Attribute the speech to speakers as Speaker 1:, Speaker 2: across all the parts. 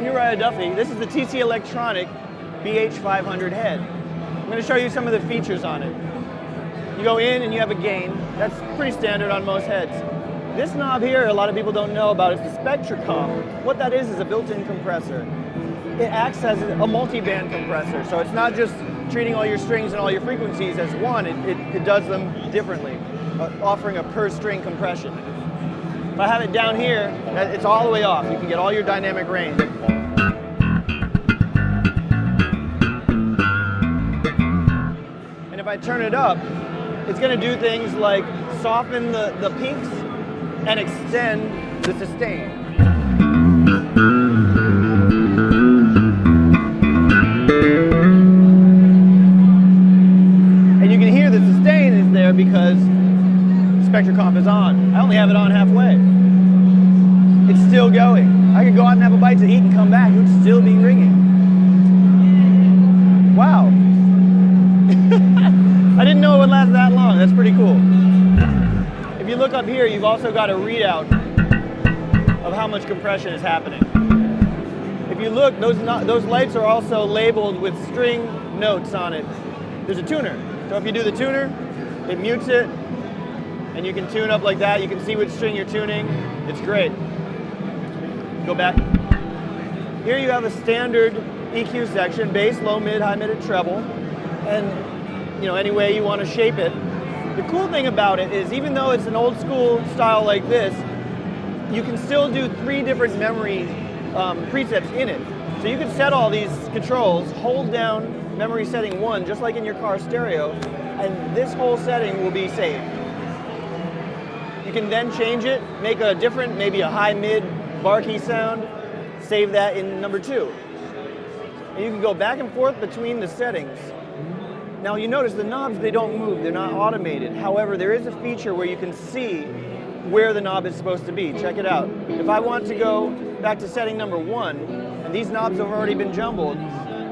Speaker 1: I'm Uriah Duffy. This is the TC Electronic BH500 head. I'm going to show you some of the features on it. You go in and you have a gain. That's pretty standard on most heads. This knob here, a lot of people don't know about, is the Spectracom. What that is a built-in compressor. It acts as a multi-band compressor, so it's not just treating all your strings and all your frequencies as one, it does them differently, offering a per-string compression. If I have it down here, it's all the way off. You can get all your dynamic range. And if I turn it up, it's going to do things like soften the peaks and extend the sustain. And you can hear the sustain is there because Spectracom is on. I only have it on halfway. It's still going. I could go out and have a bite to eat and come back. It would still be ringing. Wow. I didn't know it would last that long. That's pretty cool. If you look up here, you've also got a readout of how much compression is happening. If you look, those lights are also labeled with string notes on it. There's a tuner. So if you do the tuner, it mutes it, and you can tune up like that. You can see which string you're tuning. It's great. Go back. Here you have a standard EQ section, bass, low, mid, high, mid, and treble. And any way you want to shape it. The cool thing about it is even though it's an old school style like this, you can still do 3 different memory presets in it. So you can set all these controls, hold down memory setting 1, just like in your car stereo, and this whole setting will be saved. You can then change it, make a different, maybe a high, mid, bar key sound, save that in number 2. And you can go back and forth between the settings. Now you notice the knobs, they don't move, they're not automated. However, there is a feature where you can see where the knob is supposed to be. Check it out. If I want to go back to setting number 1, and these knobs have already been jumbled,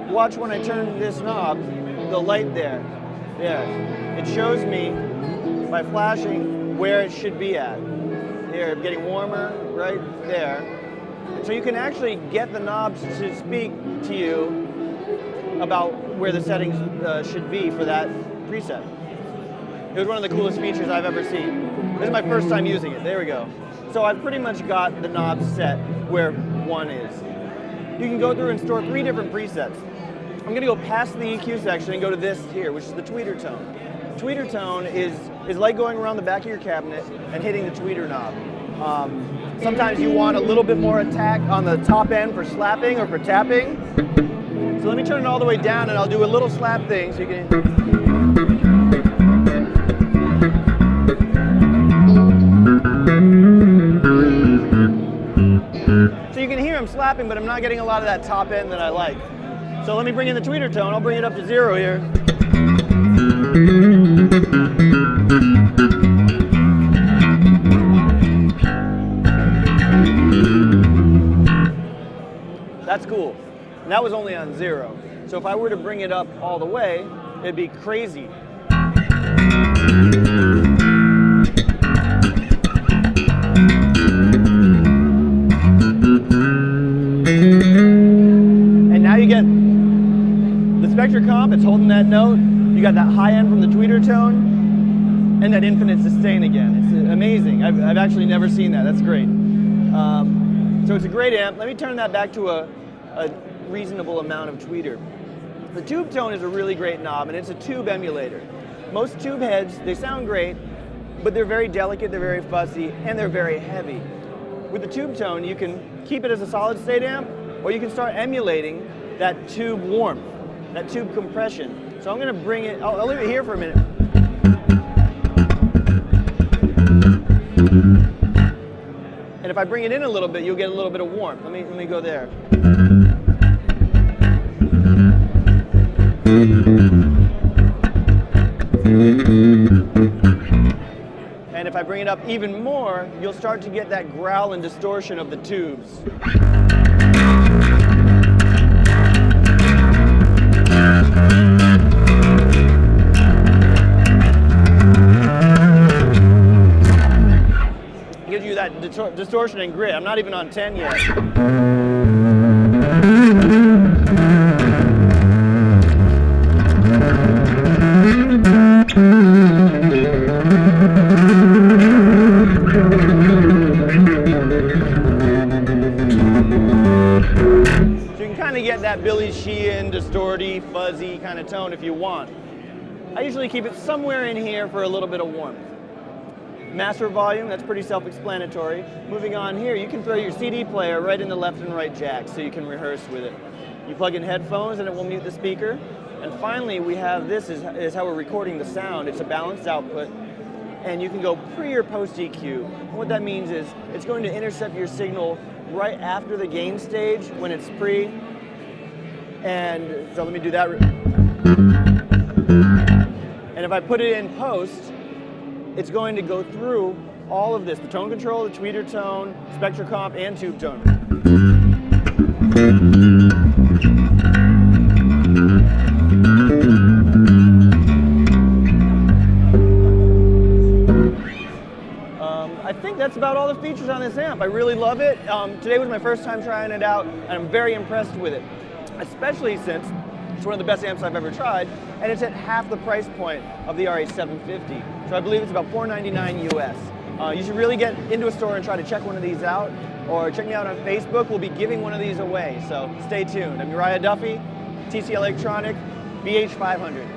Speaker 1: watch when I turn this knob, the light there. It shows me by flashing where it should be at. Here, getting warmer, right there. And so you can actually get the knobs to speak to you about where the settings should be for that preset. It was one of the coolest features I've ever seen. This is my first time using it. There we go. So I've pretty much got the knobs set where 1 is. You can go through and store 3 different presets. I'm going to go past the EQ section and go to this here, which is the tweeter tone. Tweeter tone is like going around the back of your cabinet and hitting the tweeter knob. Sometimes you want a little bit more attack on the top end for slapping or for tapping. So let me turn it all the way down and I'll do a little slap thing so you can... So you can hear I'm slapping, but I'm not getting a lot of that top end that I like. So let me bring in the tweeter tone. I'll bring it up to 0 here. That's cool. And that was only on 0. So if I were to bring it up all the way, it'd be crazy. And now you get the Spectracom, it's holding that note. You got that high end from the tweeter tone, and that infinite sustain again. It's amazing. I've actually never seen that. That's great. So it's a great amp. Let me turn that back to a reasonable amount of tweeter. The tube tone is a really great knob, and it's a tube emulator. Most tube heads, they sound great, but they're very delicate, they're very fussy, and they're very heavy. With the tube tone, you can keep it as a solid state amp, or you can start emulating that tube warmth, that tube compression. So I'm going to bring it, I'll leave it here for a minute. And if I bring it in a little bit, you'll get a little bit of warmth. Let me go there. And if I bring it up even more, you'll start to get that growl and distortion of the tubes. It gives you that distortion and grit. I'm not even on 10 yet. Get that Billy Sheehan, distorty, fuzzy kind of tone if you want. I usually keep it somewhere in here for a little bit of warmth. Master volume, that's pretty self-explanatory. Moving on here, you can throw your CD player right in the left and right jacks so you can rehearse with it. You plug in headphones and it will mute the speaker. And finally, we have this is how we're recording the sound. It's a balanced output. And you can go pre or post EQ. And what that means is it's going to intercept your signal right after the gain stage when it's pre. And so let me do that. And if I put it in post, it's going to go through all of this, the tone control, the tweeter tone, spectral comp, and tube tone. I think that's about all the features on this amp. I really love it. Today was my first time trying it out, and I'm very impressed with it. Especially since it's one of the best amps I've ever tried, and it's at half the price point of the RH750. So I believe it's about $499 US. You should really get into a store and try to check one of these out, or check me out on Facebook. We'll be giving one of these away, so stay tuned. I'm Uriah Duffy, TC Electronic, BH500.